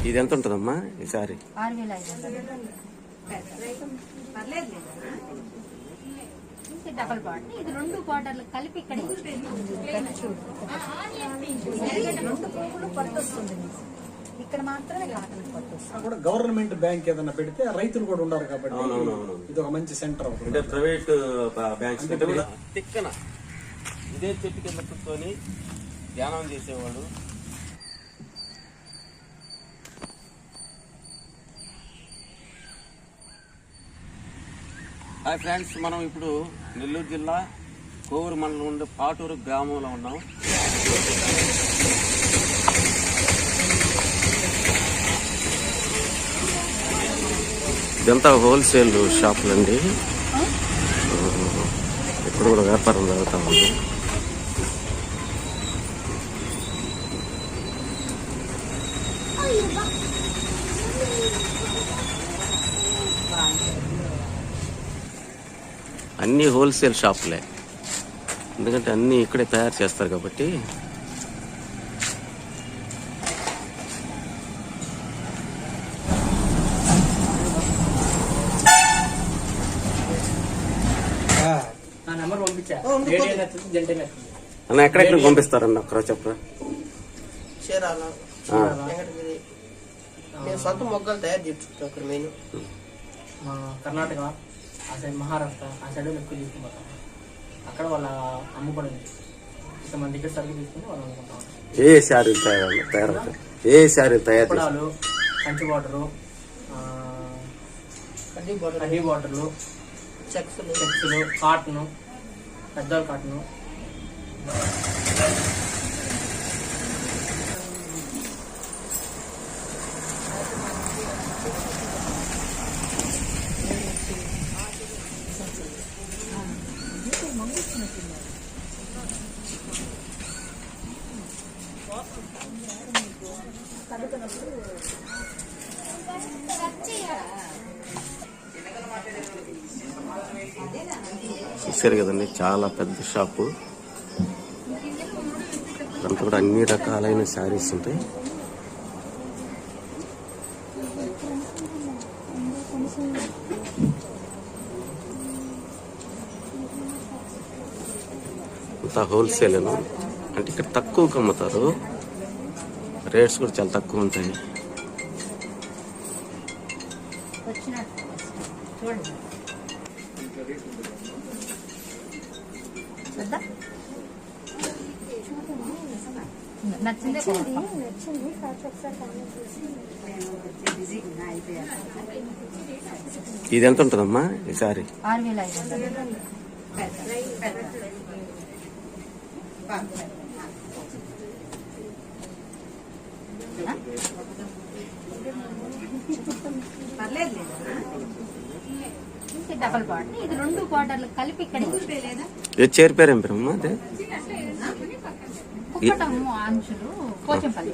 ఇది ఎంత ఉంటుందమ్మా ఈసారి? 6,500. డబల్ బార్డర్, ఇది 2 బార్డర్లు కలిపి ఇక్కడ ఇక్కడ మాత్రమే కాటన్ పట్టు కూడా గవర్నమెంట్ బ్యాంక్ ఏదైనా పెడితే రైతులు కూడా ఉన్నారు కాబట్టి ఇది ఒక మంచి సెంటర్. అంటే ప్రైవేట్ బ్యాంక్స్ తిక్కన ఇదే చెట్టు కింద కూర్చొని ధ్యానం చేసేవాడు. హాయ్ ఫ్రెండ్స్, మనం ఇప్పుడు నెల్లూరు జిల్లా కోవూరు మండలం ఉండే పాటూరు గ్రామంలో ఉన్నాం. ఇదంతా హోల్సేల్ షాపులు అండి. ఇక్కడ కూడా వ్యాపారం జరుగుతూ ఉంది. అన్ని హోల్సేల్ షాపులే, ఎందుకంటే అన్ని ఇక్కడే తయారు చేస్తారు కాబట్టి. అన్న ఎక్కడెక్కడ పంపిస్తారన్న ఒకరా చెప్పరా? చీరాల, వెంకటగిరి. నేను సొంత మొగ్గలు తయారు చేయించుకుంటాను. మెయిన్ కర్ణాటక ఆ సైడ్, మహారాష్ట్ర ఆ సైడ్ ఎక్కువ తీసుకుంటాం. అక్కడ వాళ్ళ అమ్ముకోవడం మన దగ్గర సరుకు తీసుకుని వాళ్ళు అనుకుంటాం. ఏ శారీలు తయారవుతాయి? ఏ శారీలు తయారు? కంచి బార్డరు, కడ్డీ బార్డర్లు, చెక్స్లు, కాటను, పెద్దల కాటను. చూసారు కదండి, చాలా పెద్ద షాపు. దాంట్లో కూడా అన్ని రకాలైన శారీస్ ఉంటాయి. అంతా హోల్సేల్ అంటే ఇక్కడ తక్కువకి అమ్ముతారు. రేట్స్ కూడా చాలా తక్కువ ఉంటాయి. ఇది ఎంత ఉంటుందమ్మా ఈసారి? 6,500. డబల్ బార్డర్, ఇది 2 బార్డర్లు కలిపి ఇక్కడ చేరు పేరు ఏం పేరమ్మా? అదే కుప్పటము అంచులు పోచంపల్లి.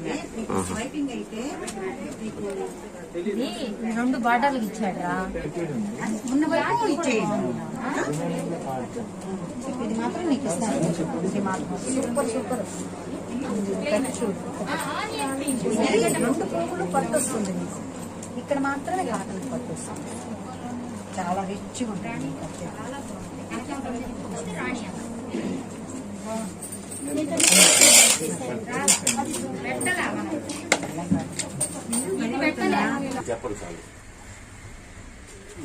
ఇది 2 బార్డర్లు ఇచ్చాడా? ఇది మాత్రం నీకు ఇస్తాను. ఇది మాత్రం సూపర్ సూపర్. 2 పువ్వులు పట్టు వస్తుంది. ఇక్కడ మాత్రమే కాటన్ పట్టు వస్తుంది. చాలా రిచ్గా ఉంటుంది. చెప్పండి సార్,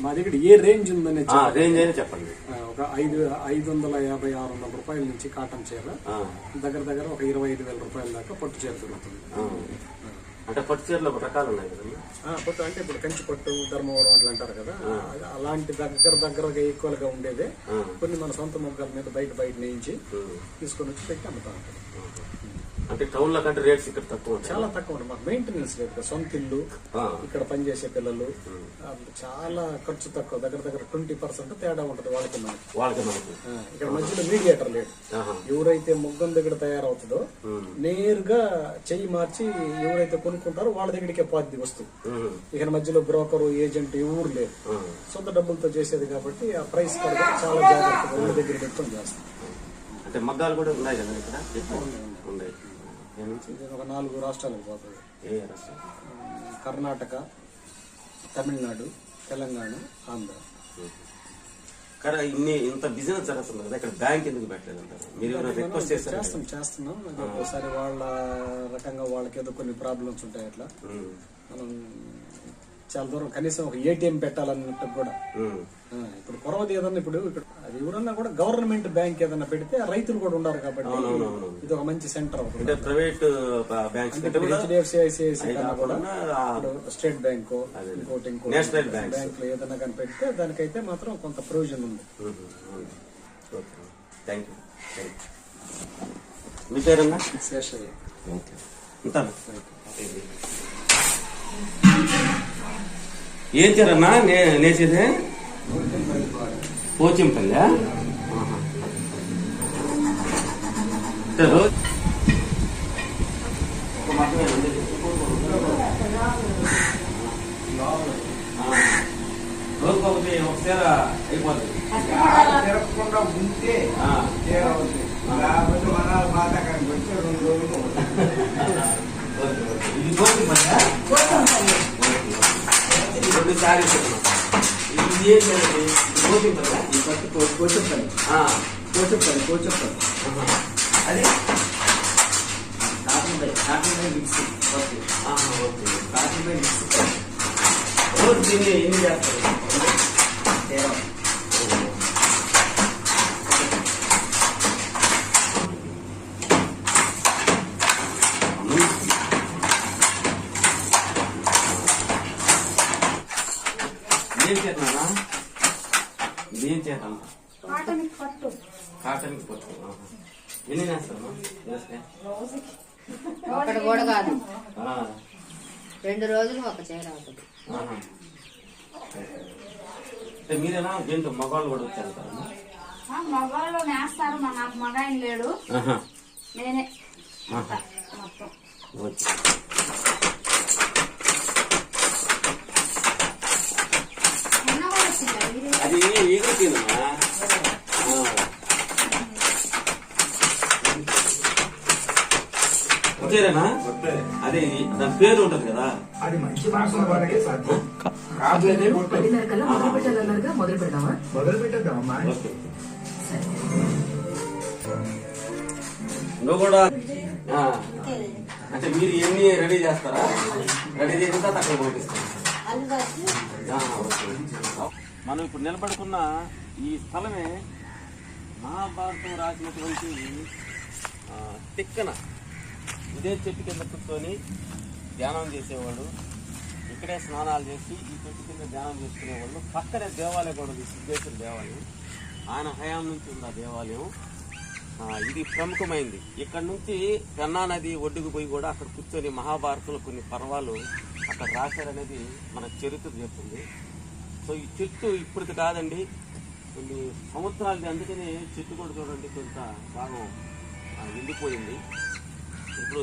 మా దగ్గర ఏ రేంజ్ ఉందని రేంజ్ అయినా చెప్పండి. ఒక 550-600 రూపాయల నుంచి కాటన్ చీర దగ్గర దగ్గర ఒక 25,000 రూపాయల దాకా పట్టు చీర దొరుకుతుంది. అంటే పట్టు చీరలో రకాలు ఉన్నాయి కదండి. పట్టు అంటే ఇప్పుడు కంచి పట్టు, ధర్మవరం అట్లా అంటారు కదా, అలాంటి దగ్గరగా ఈక్వల్ గా ఉండేదే కొన్ని మన సొంత మొగ్గల మీద బయట నేయించి తీసుకొని వచ్చి పెట్టి అమ్ముతా ఉంటాం. అంటే టౌన్ లో కంటే రేట్స్ ఇక్కడ తక్కువ, చాలా తక్కువ. మాకు మెయింటెనెన్స్ లేదు, సొంత ఇల్లు, ఇక్కడ పనిచేసే పిల్లలు, చాలా ఖర్చు తక్కువ. దగ్గర 20% తేడా ఉంటది వాళ్ళకి మనకి. ఇక్కడ మధ్యలో మీడియేటర్ లేడు. ఎవరైతే మొగ్గం దగ్గర తయారవుతుందో నేరుగా చెయ్యి మార్చి ఎవరైతే కొనుక్కుంటారో వాళ్ళ దగ్గరికే పాతి వస్తుంది. ఇక్కడ మధ్యలో బ్రోకరు, ఏజెంట్ ఎవరు లేదు. సొంత డబ్బులతో చేసేది కాబట్టి ఆ ప్రైస్ కూడా చాలా జాగ్రత్తగా వాళ్ళ దగ్గర పెట్టుకొని చేస్తాం. అంటే మగ్గాలు కూడా ఉన్నాయి కదా ఇక్కడ? ఉన్నాయి. ఒక 4 రాష్ట్రాలకు పోతుంది. ఏ రాష్ట్రం? కర్ణాటక, తమిళనాడు, తెలంగాణ, ఆంధ్ర. కానీ ఇంత బిజినెస్ జరుగుతుంది కదా, ఇక్కడ బ్యాంక్ ఎందుకు పెట్టలేదంటారు? మీరు రిక్వెస్ట్ చేస్తున్నాం. ఒకసారి వాళ్ళ రకంగా వాళ్ళకి ఏదో కొన్ని ప్రాబ్లమ్స్ ఉంటాయి. అట్లా మనం చాలా దూరం కనీసం ఒక ఏటీఎం పెట్టాలన్నట్టు కూడా ఇప్పుడు కొరవది ఏదన్నా ఇప్పుడు అది ఎవరన్నా కూడా గవర్నమెంట్ బ్యాంక్ ఏదన్నా పెడితే రైతులు కూడా ఉండారు కాబట్టి ఇది ఒక మంచి సెంటర్ అవుతుంది. ప్రైవేట్ బ్యాంక్స్ హెచ్డిఎఫ్సి, ఐసిఐసి కన్నా కూడా స్టేట్ బ్యాంక్, ఇంకోటి నేషనల్ బ్యాంక్ లో ఏదన్నా కానీ పెడితే దానికైతే మాత్రం కొంత ప్రయోజనం ఉంది. Thank you. మీ పేరన్నా? శేషయ్య. ఉంటాను. ఏం చేరన్నా నేసేదే? పోచంపల్లి. రోజు రోజుకోకపోతే ఒకసారి అయిపోతుంది. తిరగకుండా ఉంటే లేకపోతే మన బాధ అక్కడికి వచ్చే 2 రోజులు ఇది పోచంపల్లి. 2 సారీస్ ఇది ఏం చేయాలి? పోచంపల్లి. పోచంపల్లి అది కాటన్ మిక్స్. కాటన్ మిక్స్ రోజు దీన్ని ఎన్ని చేస్తారు? ఏం చేస్తున్నా? ఇదేం చేద్దాం? కాటన్కి పట్టు. కాటన్కి పట్టు. ఎన్ని వేస్తారమ్మా? ఒకటి కూడా కాదు, 2 రోజులు ఒక చీర అవుతుంది. మీరేనా దీంట్లో మగవాళ్ళు కూడా వచ్చేస్తారమ్మా? మగవాళ్ళు నేస్తారు. నాకు మగాయన లేడు, నేనే మొత్తం. అది ఎగురుతుందమ్మా. వచ్చేరేనా? అదే దాని పేరు ఉంటది కదా, అది మంచి మాసం వాళ్ళకే సాధ్యం. 10:30 కల్లా మొదలు పెట్టాలన్నారుగా, మొదలు పెడదామా? మొదలు పెట్టేద్దామమ్మా. నువ్వు కూడా అంటే మీరు ఎన్ని రెడీ చేస్తారా? రెడీ చేసిన తర్వాత అక్కడ పంపిస్తాం. మనం ఇప్పుడు నిలబడుకున్న ఈ స్థలమే మహాభారతం రాసినటువంటి తిక్కన ఇదే చెట్టు కింద కూర్చొని ధ్యానం చేసేవాడు. ఇక్కడే స్నానాలు చేసి ఈ చెట్టు కింద ధ్యానం చేసుకునేవాళ్ళు. పక్కనే దేవాలయం కూడా ఉంది, సిద్ధేశ్వర దేవాలయం. ఆయన హయాం నుంచి ఉంది ఆ దేవాలయం. ఇది ప్రముఖమైంది. ఇక్కడ నుంచి పెన్నా నది ఒడ్డుకు పోయి కూడా అక్కడ కూర్చొని మహాభారతంలో కొన్ని పర్వాలు అక్కడ రాశారనేది మన చరిత్ర చెప్తుంది. సో ఈ చెట్టు ఇప్పటిది కాదండి, కొన్ని సంవత్సరాలది. అందుకని చెట్టు కూడా చూడండి కొంత భాగం ఎండిపోయింది. ఇప్పుడు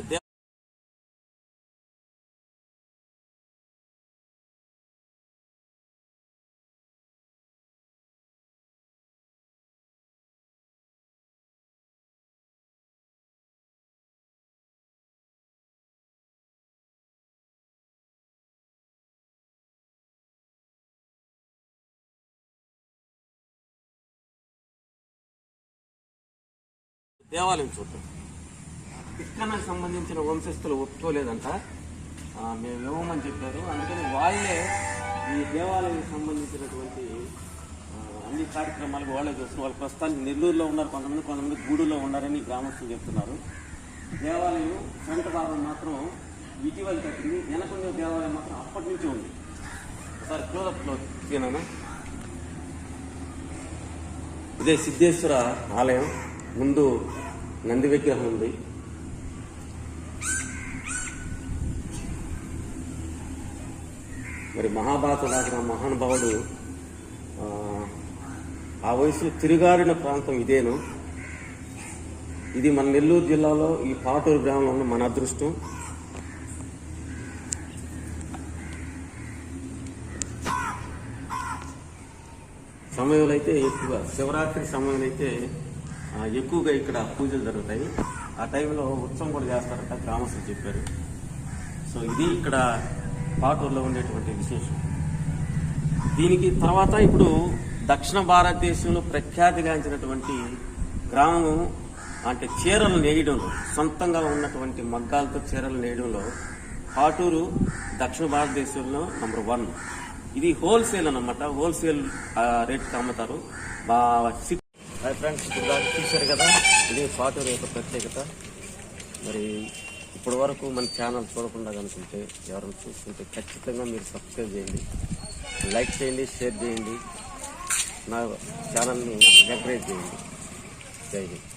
దేవాలయం చూద్దాం. తిక్కనకు సంబంధించిన వంశస్థులు ఒప్పుకోలేదంట, మేము ఇవ్వమని చెప్పారు. అందుకని వాళ్ళే ఈ దేవాలయానికి సంబంధించినటువంటి అన్ని కార్యక్రమాలకు వాళ్ళే చూస్తున్నారు. వాళ్ళు ప్రస్తుతానికి నెల్లూరులో ఉన్నారు, కొంతమంది గూడూరులో ఉన్నారని గ్రామస్తులు చెప్తున్నారు. దేవాలయం ఫ్రంట్ భాగం మాత్రం ఇటీవల కట్టింది, వెనకొండ దేవాలయం మాత్రం అప్పటి నుంచి ఉంది. ఒకసారి క్లోజప్లో తీనా. ఇదే సిద్ధేశ్వర ఆలయం. ముందు నంది విగ్రహం ఉంది. మరి మహాభారతం రాసిన మహానుభావుడు ఆ వయసులో తిరుగారిన ప్రాంతం ఇదేను. ఇది మన నెల్లూరు జిల్లాలో ఈ పాటూరు గ్రామంలో ఉన్న మన అదృష్టం. సమయంలో అయితే ఎక్కువగా శివరాత్రి సమయంలో అయితే ఎక్కువగా ఇక్కడ పూజలు జరుగుతాయి. ఆ టైంలో ఉత్సవం కూడా చేస్తారట గ్రామస్తులు చెప్పారు. సో ఇది ఇక్కడ పాటూరులో ఉండేటువంటి విశేషం. దీనికి తర్వాత ఇప్పుడు దక్షిణ భారతదేశంలో ప్రఖ్యాతిగాంచినటువంటి గ్రామం అంటే చీరలు నేయడంలో, సొంతంగా ఉన్నటువంటి మగ్గాలతో చీరలు నేయడంలో పాటూరు దక్షిణ భారతదేశంలో నంబర్ 1. ఇది హోల్సేల్ అన్నమాట, హోల్సేల్ రేట్కి అమ్ముతారు. ఫ్రెండ్స్, ఇప్పుడు దాకా చూశారు కదా, ఇది పాటూరు యొక్క ప్రత్యేకత. మరి ఇప్పటి వరకు మన ఛానల్ చూడకుండా కనుకుంటే, ఎవరైనా చూస్తుంటే ఖచ్చితంగా మీరు సబ్స్క్రైబ్ చేయండి, లైక్ చేయండి, షేర్ చేయండి, నా ఛానల్ని ఎంకరేజ్ చేయండి. జై హింద్.